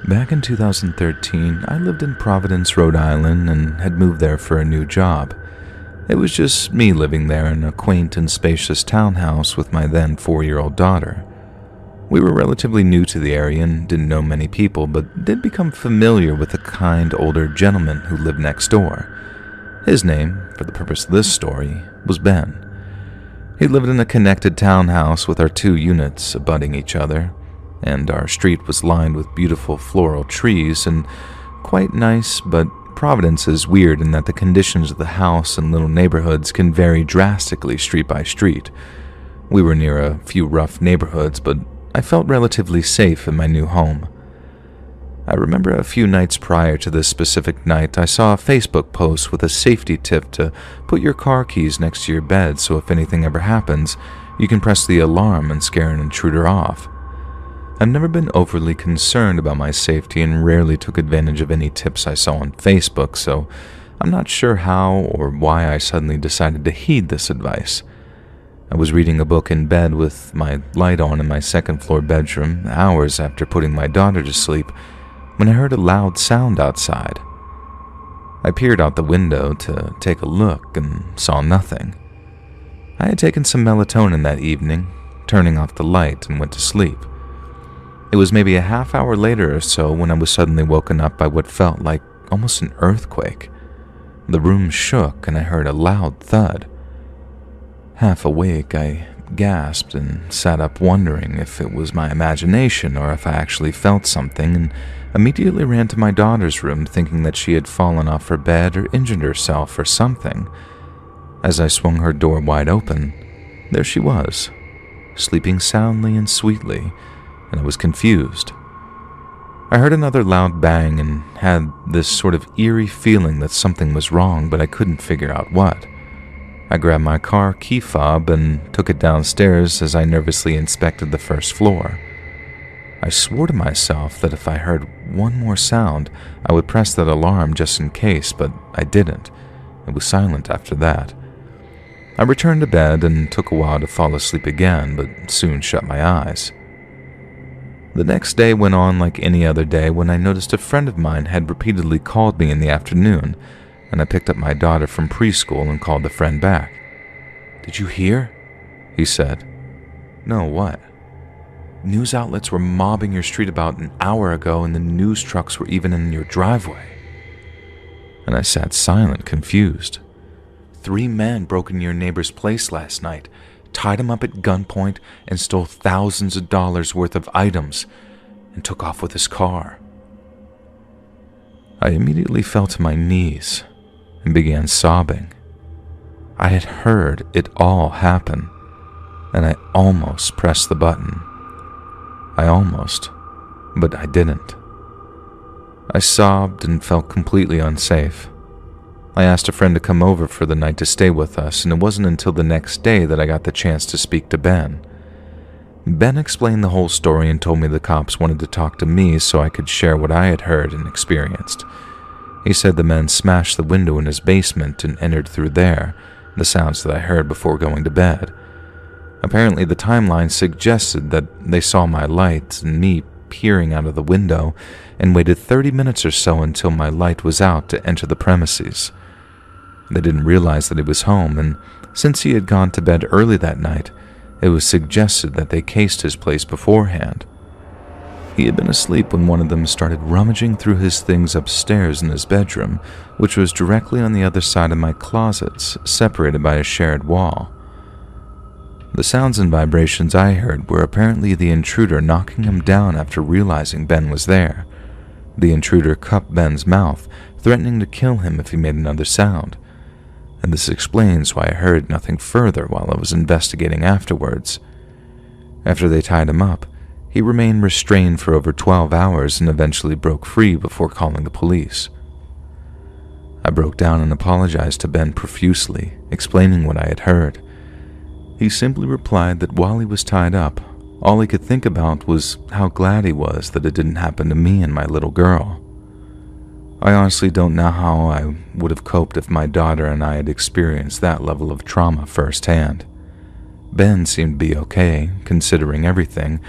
Back in 2013, I lived in Providence, Rhode Island, and had moved there for a new job. It was just me living there in a quaint and spacious townhouse with my then 4-year-old daughter. We were relatively new to the area and didn't know many people, but did become familiar with a kind older gentleman who lived next door. His name, for the purpose of this story, was Ben. He lived in a connected townhouse with our 2 units abutting each other, and our street was lined with beautiful floral trees and quite nice, but Providence is weird in that the conditions of the house and little neighborhoods can vary drastically street by street. We were near a few rough neighborhoods, but I felt relatively safe in my new home. I remember a few nights prior to this specific night, I saw a Facebook post with a safety tip to put your car keys next to your bed so if anything ever happens, you can press the alarm and scare an intruder off. I've never been overly concerned about my safety and rarely took advantage of any tips I saw on Facebook, so I'm not sure how or why I suddenly decided to heed this advice. I was reading a book in bed with my light on in my second-floor bedroom, hours after putting my daughter to sleep, when I heard a loud sound outside. I peered out the window to take a look and saw nothing. I had taken some melatonin that evening, turning off the light, and went to sleep. It was maybe a half hour later or so when I was suddenly woken up by what felt like almost an earthquake. The room shook and I heard a loud thud. Half awake, I gasped and sat up wondering if it was my imagination or if I actually felt something, and immediately ran to my daughter's room thinking that she had fallen off her bed or injured herself or something. As I swung her door wide open, there she was, sleeping soundly and sweetly, and I was confused. I heard another loud bang and had this sort of eerie feeling that something was wrong, but I couldn't figure out what. I grabbed my car key fob and took it downstairs as I nervously inspected the first floor. I swore to myself that if I heard one more sound, I would press that alarm just in case, but I didn't. It was silent after that. I returned to bed and took a while to fall asleep again, but soon shut my eyes. The next day went on like any other day when I noticed a friend of mine had repeatedly called me in the afternoon, and I picked up my daughter from preschool and called the friend back. "Did you hear?" he said. "No, what?" "News outlets were mobbing your street about an hour ago, and the news trucks were even in your driveway." And I sat silent, confused. "3 men broke into your neighbor's place last night, tied him up at gunpoint, and stole thousands of dollars worth of items, and took off with his car." I immediately fell to my knees and began sobbing. I had heard it all happen, and I almost pressed the button. I almost, but I didn't. I sobbed and felt completely unsafe. I asked a friend to come over for the night to stay with us, and it wasn't until the next day that I got the chance to speak to Ben. Ben explained the whole story and told me the cops wanted to talk to me so I could share what I had heard and experienced. He said the men smashed the window in his basement and entered through there, the sounds that I heard before going to bed. Apparently the timeline suggested that they saw my light and me peering out of the window and waited 30 minutes or so until my light was out to enter the premises. They didn't realize that he was home, and since he had gone to bed early that night, it was suggested that they cased his place beforehand. He had been asleep when one of them started rummaging through his things upstairs in his bedroom, which was directly on the other side of my closets, separated by a shared wall. The sounds and vibrations I heard were apparently the intruder knocking him down after realizing Ben was there. The intruder cupped Ben's mouth, threatening to kill him if he made another sound. And this explains why I heard nothing further while I was investigating afterwards. After they tied him up, he remained restrained for over 12 hours and eventually broke free before calling the police. I broke down and apologized to Ben profusely, explaining what I had heard. He simply replied that while he was tied up, all he could think about was how glad he was that it didn't happen to me and my little girl. I honestly don't know how I would have coped if my daughter and I had experienced that level of trauma firsthand. Ben seemed to be okay, considering everything,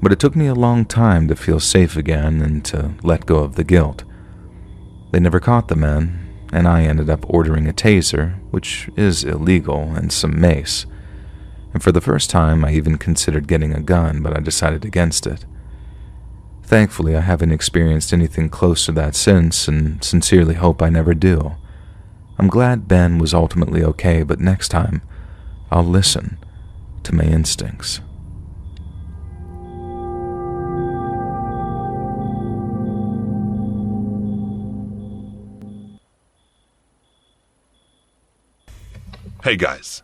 but it took me a long time to feel safe again and to let go of the guilt. They never caught the men, and I ended up ordering a taser, which is illegal, and some mace. And for the first time, I even considered getting a gun, but I decided against it. Thankfully, I haven't experienced anything close to that since, and sincerely hope I never do. I'm glad Ben was ultimately okay, but next time, I'll listen to my instincts. Hey guys,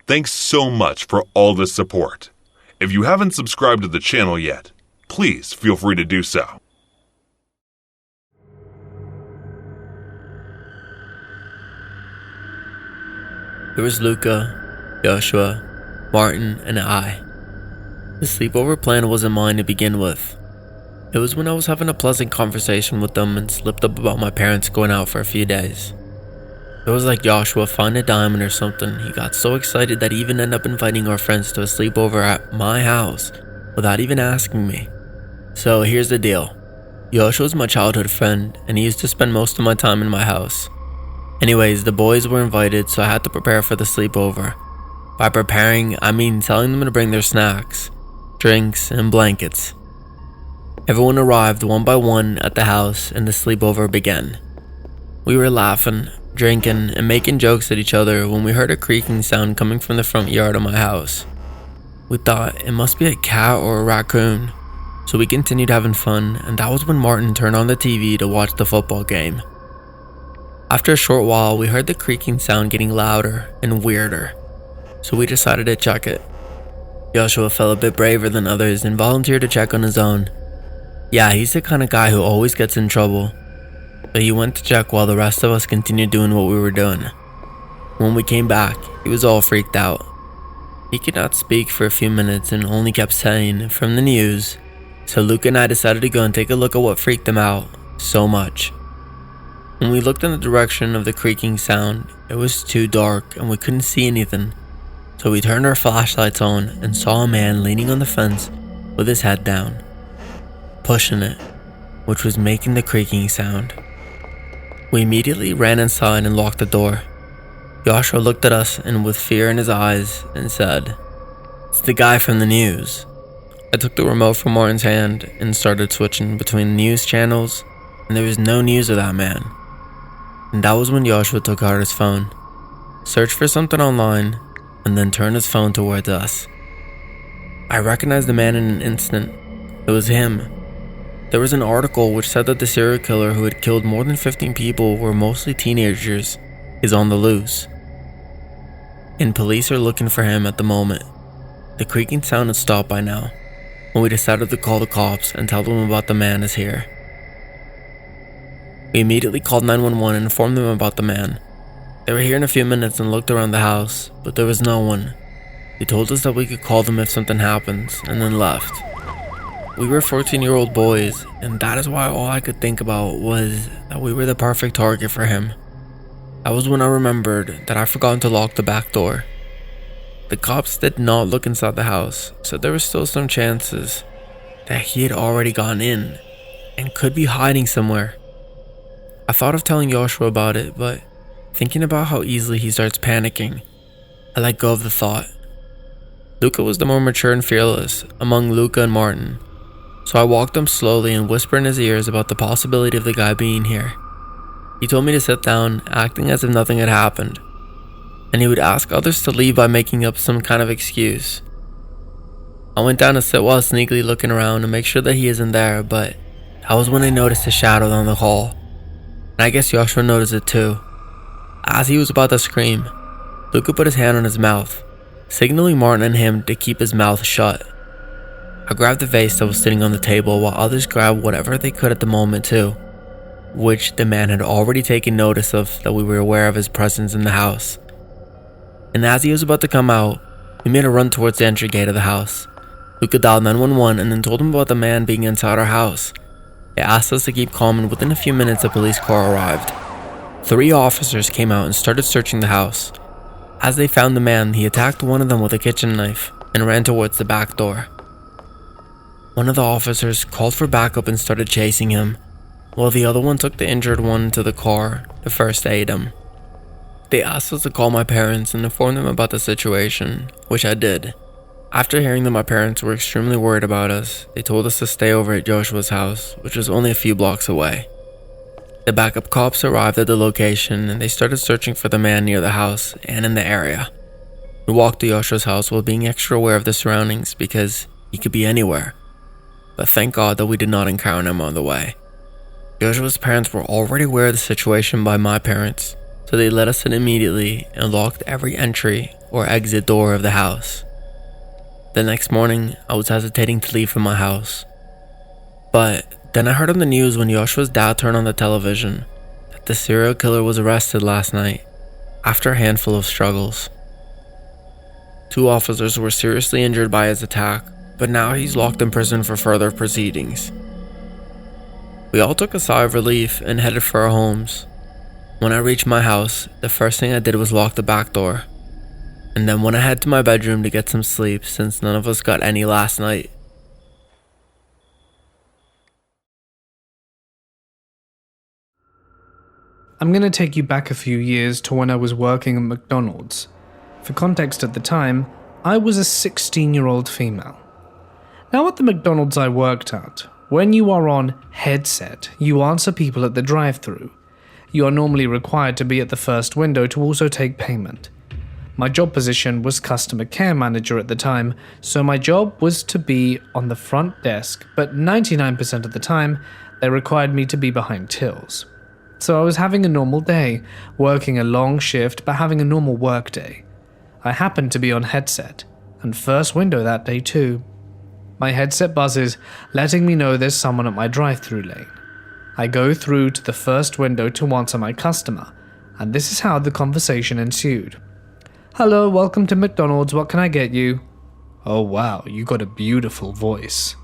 thanks so much for all the support. If you haven't subscribed to the channel yet, please feel free to do so. There was Luca, Joshua, Martin, and I. The sleepover plan wasn't mine to begin with. It was when I was having a pleasant conversation with them and slipped up about my parents going out for a few days. It was like Joshua found a diamond or something. He got so excited that he even ended up inviting our friends to a sleepover at my house without even asking me. So here's the deal. Joshua's my childhood friend, and he used to spend most of my time in my house. Anyways, the boys were invited, so I had to prepare for the sleepover. By preparing, I mean telling them to bring their snacks, drinks, and blankets. Everyone arrived one by one at the house, and the sleepover began. We were laughing, drinking, and making jokes at each other when we heard a creaking sound coming from the front yard of my house. We thought it must be a cat or a raccoon, so we continued having fun, and that was when Martin turned on the TV to watch the football game. After a short while, we heard the creaking sound getting louder and weirder, so we decided to check it. Joshua felt a bit braver than others and volunteered to check on his own. Yeah, he's the kind of guy who always gets in trouble, but he went to check while the rest of us continued doing what we were doing. When we came back, he was all freaked out. He could not speak for a few minutes and only kept saying, "From the news," so Luke and I decided to go and take a look at what freaked him out so much. When we looked in the direction of the creaking sound, it was too dark and we couldn't see anything, so we turned our flashlights on and saw a man leaning on the fence with his head down, pushing it, which was making the creaking sound. We immediately ran inside and locked the door. Joshua looked at us and with fear in his eyes and said, "It's the guy from the news." I took the remote from Martin's hand and started switching between news channels, and there was no news of that man. And that was when Joshua took out his phone, searched for something online, and then turned his phone towards us. I recognized the man in an instant. It was him. There was an article which said that the serial killer who had killed more than 15 people were mostly teenagers is on the loose, and police are looking for him at the moment. The creaking sound had stopped by now, and we decided to call the cops and tell them about the man is here. We immediately called 911 and informed them about the man. They were here in a few minutes and looked around the house, but there was no one. They told us that we could call them if something happens, and then left. We were 14-year-old boys, and that is why all I could think about was that we were the perfect target for him. That was when I remembered that I forgot to lock the back door. The cops did not look inside the house, so there were still some chances that he had already gone in and could be hiding somewhere. I thought of telling Joshua about it, but thinking about how easily he starts panicking, I let go of the thought. Luca was the more mature and fearless among Luca and Martin, so I walked him slowly and whispered in his ears about the possibility of the guy being here. He told me to sit down, acting as if nothing had happened, and he would ask others to leave by making up some kind of excuse. I went down to sit while sneakily looking around to make sure that he isn't there, but that was when I noticed a shadow down the hall. And I guess Joshua noticed it too. As he was about to scream, Luca put his hand on his mouth, signaling Martin and him to keep his mouth shut. I grabbed the vase that was sitting on the table while others grabbed whatever they could at the moment too, which the man had already taken notice of that we were aware of his presence in the house. And as he was about to come out, we made a run towards the entry gate of the house. Luca dialed 911 and then told him about the man being inside our house. They asked us to keep calm, and within a few minutes a police car arrived. 3 officers came out and started searching the house. As they found the man, he attacked one of them with a kitchen knife and ran towards the back door. One of the officers called for backup and started chasing him, while the other one took the injured one to the car to first aid him. They asked us to call my parents and inform them about the situation, which I did. After hearing that my parents were extremely worried about us, they told us to stay over at Joshua's house, which was only a few blocks away. The backup cops arrived at the location and they started searching for the man near the house and in the area. We walked to Joshua's house while being extra aware of the surroundings because he could be anywhere. But thank God that we did not encounter him on the way. Joshua's parents were already aware of the situation by my parents, so they let us in immediately and locked every entry or exit door of the house. The next morning, I was hesitating to leave from my house. But then I heard on the news when Joshua's dad turned on the television that the serial killer was arrested last night after a handful of struggles. 2 officers were seriously injured by his attack, but now he's locked in prison for further proceedings. We all took a sigh of relief and headed for our homes. When I reached my house, the first thing I did was lock the back door. And then went ahead to my bedroom to get some sleep since none of us got any last night. I'm going to take you back a few years to when I was working at McDonald's. For context at the time, I was a 16-year-old female. Now at the McDonald's I worked at, when you are on headset, you answer people at the drive-thru. You are normally required to be at the first window to also take payment. My job position was customer care manager at the time, so my job was to be on the front desk, but 99% of the time, they required me to be behind tills. So I was having a normal day, working a long shift, but having a normal work day. I happened to be on headset, and first window that day too. My headset buzzes, letting me know there's someone at my drive-thru lane. I go through to the first window to answer my customer, and this is how the conversation ensued. "Hello, welcome to McDonald's, what can I get you?" "Oh wow, you got a beautiful voice."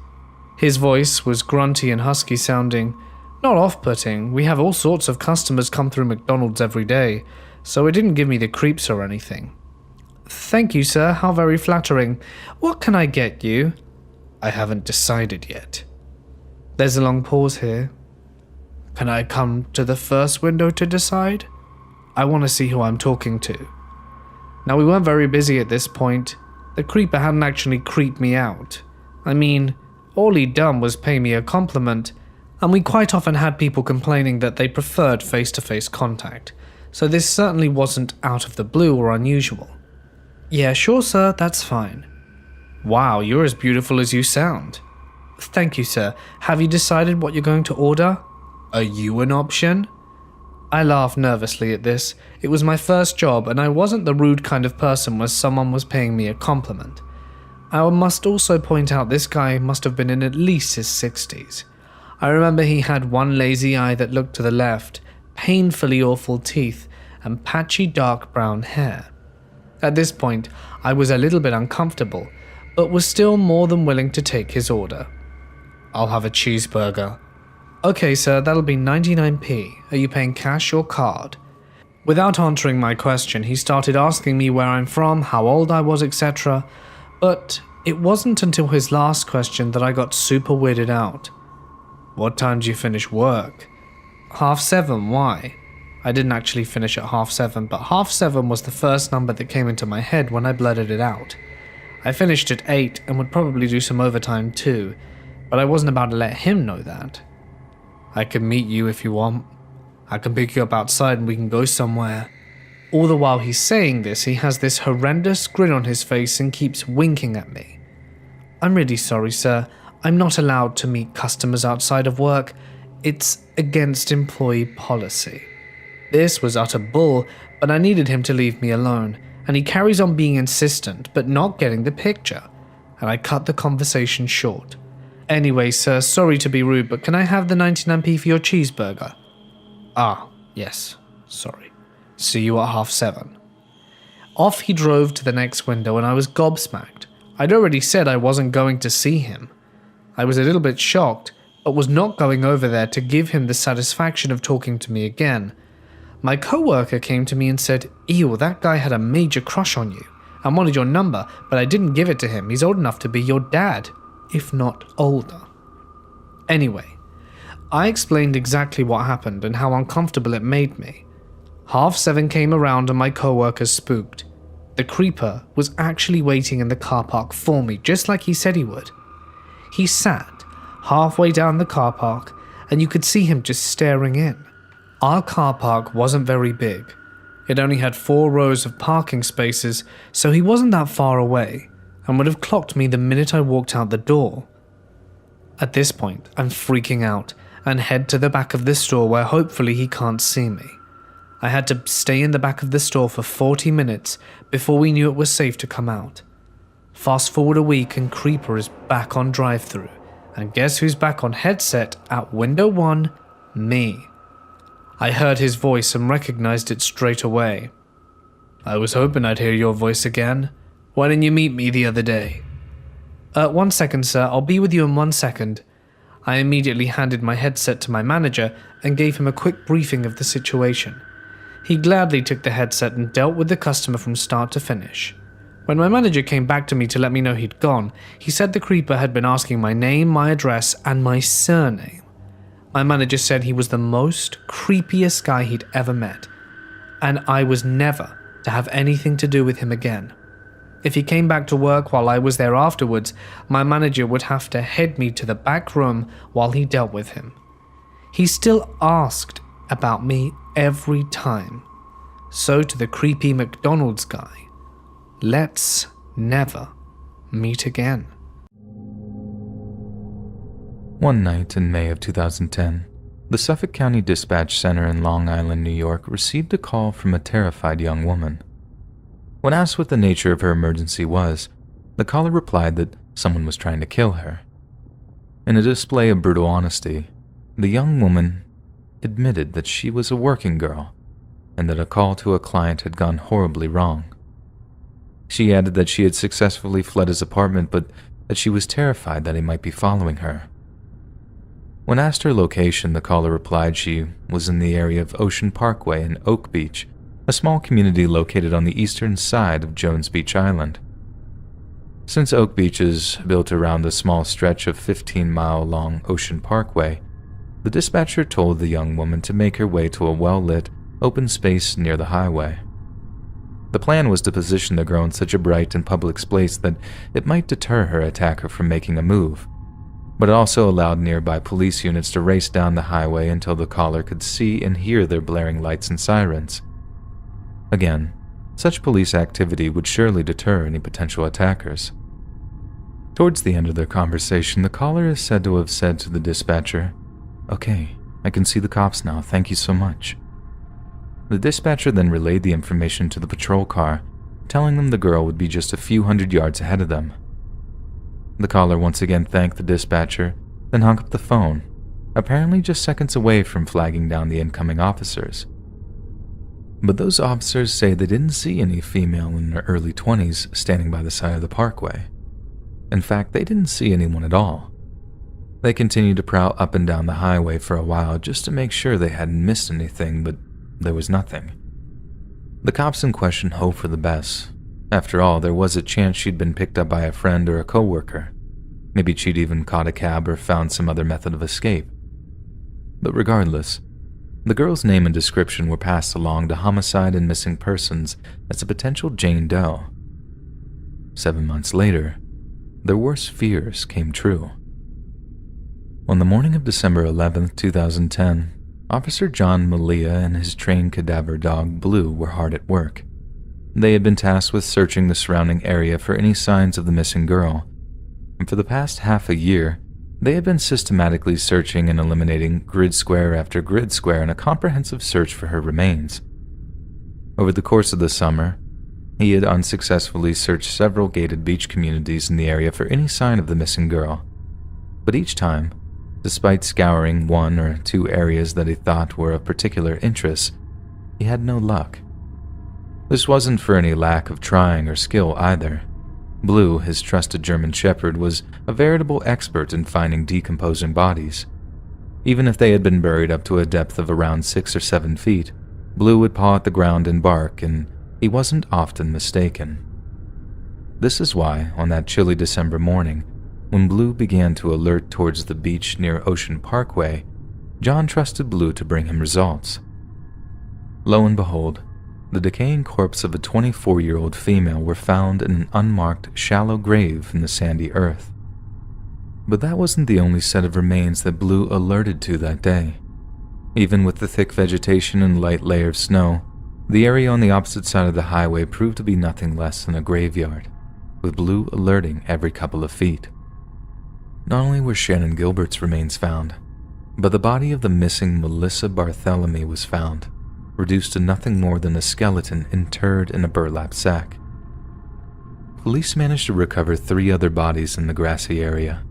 His voice was grunty and husky sounding, not off-putting. We have all sorts of customers come through McDonald's every day, so it didn't give me the creeps or anything. "Thank you, sir, how very flattering. What can I get you?" "I haven't decided yet." There's a long pause here. "Can I come to the first window to decide? I want to see who I'm talking to." Now, we weren't very busy at this point. The creeper hadn't actually creeped me out. I mean, all he'd done was pay me a compliment, and we quite often had people complaining that they preferred face-to-face contact, so this certainly wasn't out of the blue or unusual. "Yeah, sure, sir, that's fine." "Wow, you're as beautiful as you sound." "Thank you, sir. Have you decided what you're going to order?" "Are you an option?" I laughed nervously at this. It was my first job, and I wasn't the rude kind of person where someone was paying me a compliment. I must also point out this guy must have been in at least his 60s. I remember he had one lazy eye that looked to the left, painfully awful teeth, and patchy dark brown hair. At this point, I was a little bit uncomfortable, but was still more than willing to take his order. "I'll have a cheeseburger." "Okay, sir, that'll be 99p. Are you paying cash or card?" Without answering my question, he started asking me where I'm from, how old I was, etc. But it wasn't until his last question that I got super weirded out. "What time do you finish work?" 7:30, why? I didn't actually finish at 7:30, but 7:30 was the first number that came into my head when I blurted it out. I finished at 8 and would probably do some overtime too, but I wasn't about to let him know that. "I can meet you if you want. I can pick you up outside and we can go somewhere." All the while he's saying this, he has this horrendous grin on his face and keeps winking at me. "I'm really sorry, sir. I'm not allowed to meet customers outside of work. It's against employee policy." This was utter bull, but I needed him to leave me alone, and he carries on being insistent, but not getting the picture, and I cut the conversation short. "Anyway, sir, sorry to be rude, but can I have the 99p for your cheeseburger?" "Ah, yes, sorry. See you at 7:30. Off he drove to the next window, and I was gobsmacked. I'd already said I wasn't going to see him. I was a little bit shocked, but was not going over there to give him the satisfaction of talking to me again. My coworker came to me and said, "Ew, that guy had a major crush on you. I wanted your number, but I didn't give it to him. He's old enough to be your dad." if not older. Anyway, I explained exactly what happened and how uncomfortable it made me. 7:30 came around and my co-workers spooked. The creeper was actually waiting in the car park for me, just like he said he would. He sat halfway down the car park and you could see him just staring in. Our car park wasn't very big. It only had 4 rows of parking spaces, so he wasn't that far away and would have clocked me the minute I walked out the door. At this point, I'm freaking out and head to the back of the store where hopefully he can't see me. I had to stay in the back of the store for 40 minutes before we knew it was safe to come out. Fast forward a week and Creeper is back on drive-thru, and guess who's back on headset at window 1? Me. I heard his voice and recognized it straight away. "I was hoping I'd hear your voice again. Why didn't you meet me the other day?" 1 second, sir. I'll be with you in 1 second. I immediately handed my headset to my manager and gave him a quick briefing of the situation. He gladly took the headset and dealt with the customer from start to finish. When my manager came back to me to let me know he'd gone, he said the creeper had been asking my name, my address, and my surname. My manager said he was the most creepiest guy he'd ever met, and I was never to have anything to do with him again. If he came back to work while I was there afterwards, my manager would have to head me to the back room while he dealt with him. He still asked about me every time. So to the creepy McDonald's guy, let's never meet again. One night in May of 2010, the Suffolk County Dispatch Center in Long Island, New York, received a call from a terrified young woman. When asked what the nature of her emergency was, the caller replied that someone was trying to kill her. In a display of brutal honesty, the young woman admitted that she was a working girl and that a call to a client had gone horribly wrong. She added that she had successfully fled his apartment, but that she was terrified that he might be following her. When asked her location, the caller replied she was in the area of Ocean Parkway in Oak Beach, a small community located on the eastern side of Jones Beach Island. Since Oak Beach is built around a small stretch of 15-mile-long Ocean Parkway, the dispatcher told the young woman to make her way to a well-lit, open space near the highway. The plan was to position the girl in such a bright and public place that it might deter her attacker from making a move, but it also allowed nearby police units to race down the highway until the caller could see and hear their blaring lights and sirens. Again, such police activity would surely deter any potential attackers. Towards the end of their conversation, the caller is said to have said to the dispatcher, "Okay, I can see the cops now, thank you so much." The dispatcher then relayed the information to the patrol car, telling them the girl would be just a few hundred yards ahead of them. The caller once again thanked the dispatcher, then hung up the phone, apparently just seconds away from flagging down the incoming officers. But those officers say they didn't see any female in their early 20s standing by the side of the parkway. In fact, they didn't see anyone at all. They continued to prowl up and down the highway for a while just to make sure they hadn't missed anything, but there was nothing. The cops in question hoped for the best. After all, there was a chance she'd been picked up by a friend or a coworker. Maybe she'd even caught a cab or found some other method of escape. But regardless, the girl's name and description were passed along to Homicide and Missing Persons as a potential Jane Doe. 7 months later, their worst fears came true. On the morning of December 11, 2010, Officer John Myuu and his trained cadaver dog Blue were hard at work. They had been tasked with searching the surrounding area for any signs of the missing girl, and for the past half a year, they had been systematically searching and eliminating grid square after grid square in a comprehensive search for her remains. Over the course of the summer, he had unsuccessfully searched several gated beach communities in the area for any sign of the missing girl, but each time, despite scouring 1 or 2 areas that he thought were of particular interest, he had no luck. This wasn't for any lack of trying or skill either. Blue, his trusted German shepherd, was a veritable expert in finding decomposing bodies. Even if they had been buried up to a depth of around 6 or 7 feet, Blue would paw at the ground and bark, and he wasn't often mistaken. This is why, on that chilly December morning, When Blue began to alert towards the beach near Ocean Parkway, John trusted Blue to bring him results. Lo and behold, the decaying corpse of a 24-year-old female were found in an unmarked, shallow grave in the sandy earth. But that wasn't the only set of remains that Blue alerted to that day. Even with the thick vegetation and light layer of snow, the area on the opposite side of the highway proved to be nothing less than a graveyard, with Blue alerting every couple of feet. Not only were Shannon Gilbert's remains found, but the body of the missing Melissa Barthélemy was found, reduced to nothing more than a skeleton interred in a burlap sack. Police managed to recover 3 other bodies in the grassy area,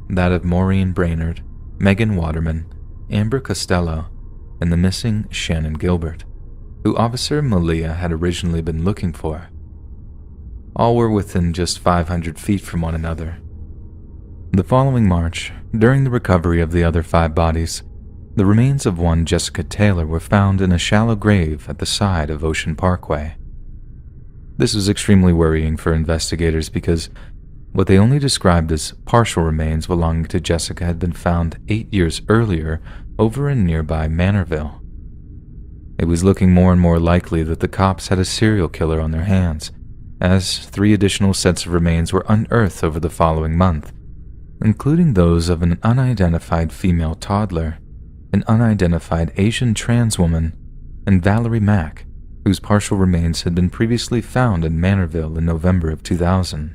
that of Maureen Brainerd, Megan Waterman, Amber Costello, and the missing Shannon Gilbert, who Officer Malia had originally been looking for. All were within just 500 feet from one another. The following March, during the recovery of the other 5 bodies, the remains of one Jessica Taylor were found in a shallow grave at the side of Ocean Parkway. This was extremely worrying for investigators because what they only described as partial remains belonging to Jessica had been found 8 years earlier over in nearby Manorville. It was looking more and more likely that the cops had a serial killer on their hands, as 3 additional sets of remains were unearthed over the following month, including those of an unidentified female toddler, an unidentified Asian trans woman, and Valerie Mack, whose partial remains had been previously found in Manorville in November of 2000.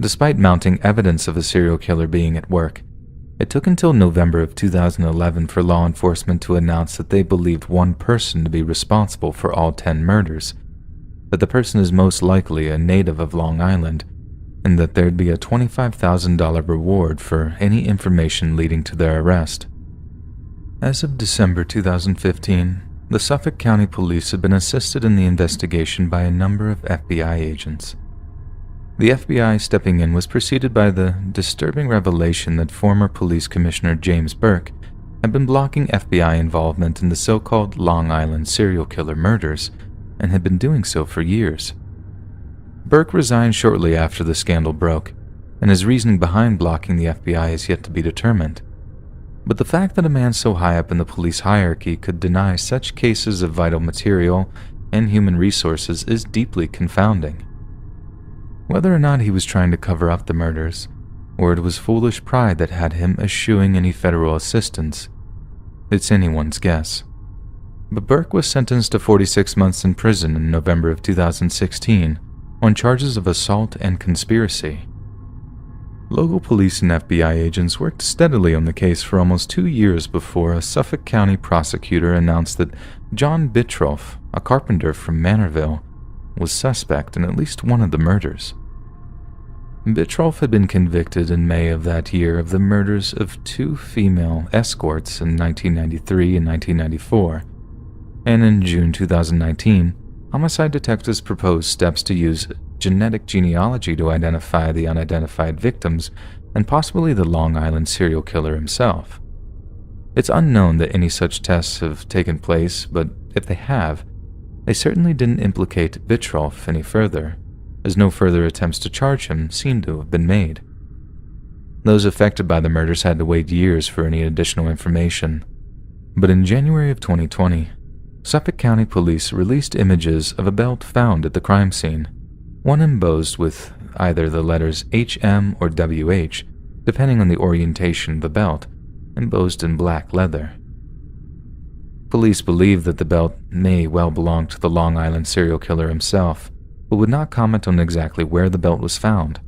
Despite mounting evidence of a serial killer being at work, it took until November of 2011 for law enforcement to announce that they believed one person to be responsible for all 10 murders, that the person is most likely a native of Long Island, and that there'd be a $25,000 reward for any information leading to their arrest. As of December 2015, the Suffolk County Police had been assisted in the investigation by a number of FBI agents. The FBI stepping in was preceded by the disturbing revelation that former Police Commissioner James Burke had been blocking FBI involvement in the so-called Long Island serial killer murders, and had been doing so for years. Burke resigned shortly after the scandal broke, and his reasoning behind blocking the FBI is yet to be determined. But the fact that a man so high up in the police hierarchy could deny such cases of vital material and human resources is deeply confounding. Whether or not he was trying to cover up the murders, or it was foolish pride that had him eschewing any federal assistance, it's anyone's guess. But Burke was sentenced to 46 months in prison in November of 2016 on charges of assault and conspiracy. Local police and FBI agents worked steadily on the case for almost 2 years before a Suffolk County prosecutor announced that John Bittroff, a carpenter from Manorville, was suspect in at least one of the murders. Bittroff had been convicted in May of that year of the murders of 2 female escorts in 1993 and 1994, and in June 2019, homicide detectives proposed steps to use genetic genealogy to identify the unidentified victims and possibly the Long Island serial killer himself. It's unknown that any such tests have taken place, but if they have, they certainly didn't implicate Bittroff any further, as no further attempts to charge him seem to have been made. Those affected by the murders had to wait years for any additional information, but in January of 2020, Suffolk County Police released images of a belt found at the crime scene, one embossed with either the letters HM or WH, depending on the orientation of the belt, embossed in black leather. Police believe that the belt may well belong to the Long Island serial killer himself, but would not comment on exactly where the belt was found.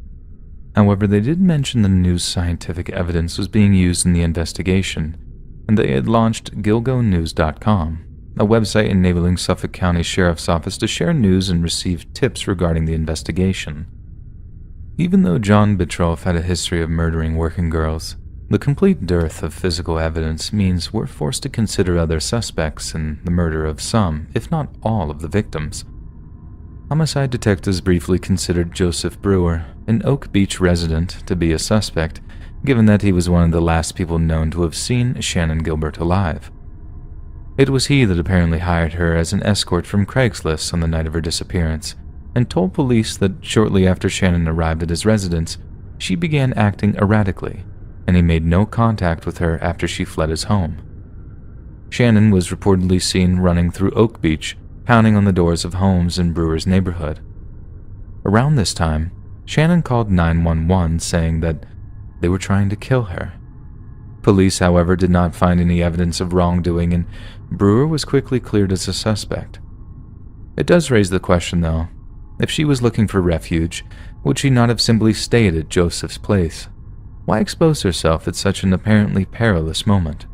However, they did mention the new scientific evidence was being used in the investigation, and they had launched GilgoNews.com, a website enabling Suffolk County Sheriff's Office to share news and receive tips regarding the investigation. Even though John Bittroff had a history of murdering working girls, the complete dearth of physical evidence means we're forced to consider other suspects in the murder of some, if not all, of the victims. Homicide detectives briefly considered Joseph Brewer, an Oak Beach resident, to be a suspect, given that he was one of the last people known to have seen Shannon Gilbert alive. It was he that apparently hired her as an escort from Craigslist on the night of her disappearance, and told police that shortly after Shannon arrived at his residence, she began acting erratically, and he made no contact with her after she fled his home. Shannon was reportedly seen running through Oak Beach, pounding on the doors of homes in Brewer's neighborhood. Around this time, Shannon called 911 saying that they were trying to kill her. Police, however, did not find any evidence of wrongdoing, and Brewer was quickly cleared as a suspect. It does raise the question, though, if she was looking for refuge, would she not have simply stayed at Joseph's place? Why expose herself at such an apparently perilous moment?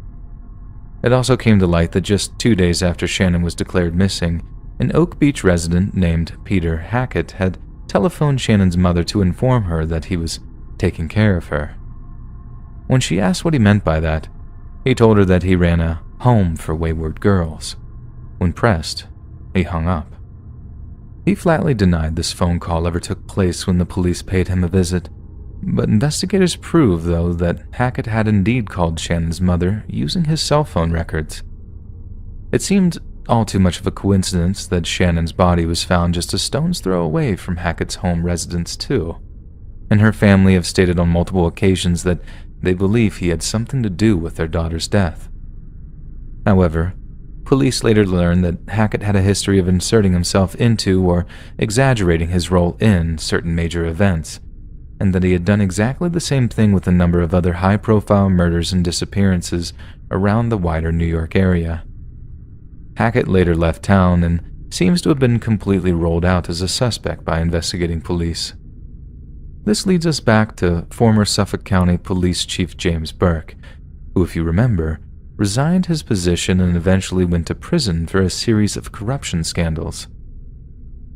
It also came to light that just 2 days after Shannon was declared missing, an Oak Beach resident named Peter Hackett had telephoned Shannon's mother to inform her that he was taking care of her. When she asked what he meant by that, he told her that he ran a home for wayward girls. When pressed, he hung up. He flatly denied this phone call ever took place when the police paid him a visit, but investigators proved, though, that Hackett had indeed called Shannon's mother using his cell phone records. It seemed all too much of a coincidence that Shannon's body was found just a stone's throw away from Hackett's home residence, too, and her family have stated on multiple occasions that they believe he had something to do with their daughter's death. However, police later learned that Hackett had a history of inserting himself into or exaggerating his role in certain major events, and that he had done exactly the same thing with a number of other high-profile murders and disappearances around the wider New York area. Hackett later left town and seems to have been completely rolled out as a suspect by investigating police. This leads us back to former Suffolk County Police Chief James Burke, who, if you remember, resigned his position and eventually went to prison for a series of corruption scandals.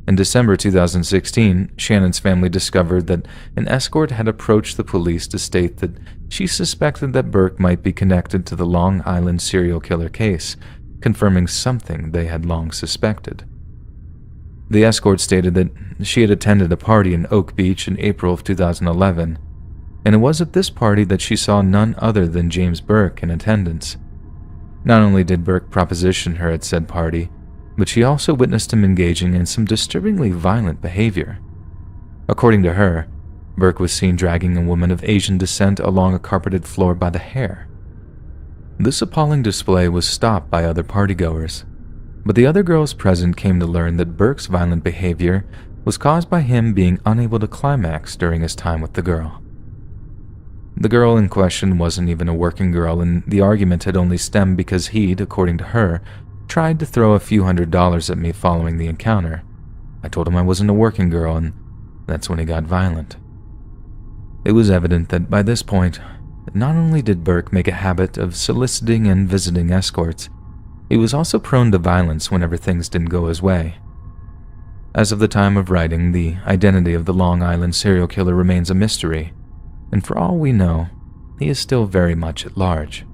In December 2016, Shannon's family discovered that an escort had approached the police to state that she suspected that Burke might be connected to the Long Island serial killer case, confirming something they had long suspected. The escort stated that she had attended a party in Oak Beach in April of 2011, and it was at this party that she saw none other than James Burke in attendance. Not only did Burke proposition her at said party, but she also witnessed him engaging in some disturbingly violent behavior. According to her, Burke was seen dragging a woman of Asian descent along a carpeted floor by the hair. This appalling display was stopped by other partygoers, but the other girls present came to learn that Burke's violent behavior was caused by him being unable to climax during his time with the girl. The girl in question wasn't even a working girl, and the argument had only stemmed because he'd, according to her, tried to throw a few $100s at me following the encounter. I told him I wasn't a working girl, and that's when he got violent. It was evident that by this point, not only did Burke make a habit of soliciting and visiting escorts, he was also prone to violence whenever things didn't go his way. As of the time of writing, the identity of the Long Island serial killer remains a mystery, and for all we know, he is still very much at large.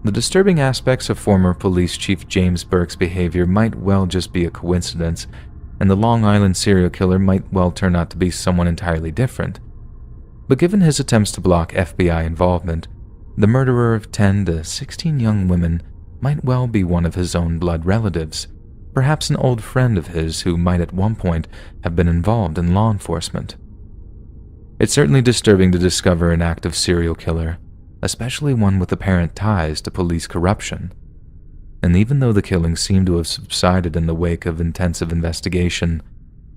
The disturbing aspects of former Police Chief James Burke's behavior might well just be a coincidence, and the Long Island serial killer might well turn out to be someone entirely different. But given his attempts to block FBI involvement, the murderer of 10 to 16 young women might well be one of his own blood relatives, perhaps an old friend of his who might at one point have been involved in law enforcement. It's certainly disturbing to discover an active serial killer, especially one with apparent ties to police corruption. And even though the killings seem to have subsided in the wake of intensive investigation,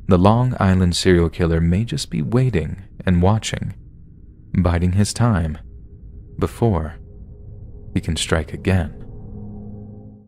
the Long Island serial killer may just be waiting and watching, biding his time before he can strike again.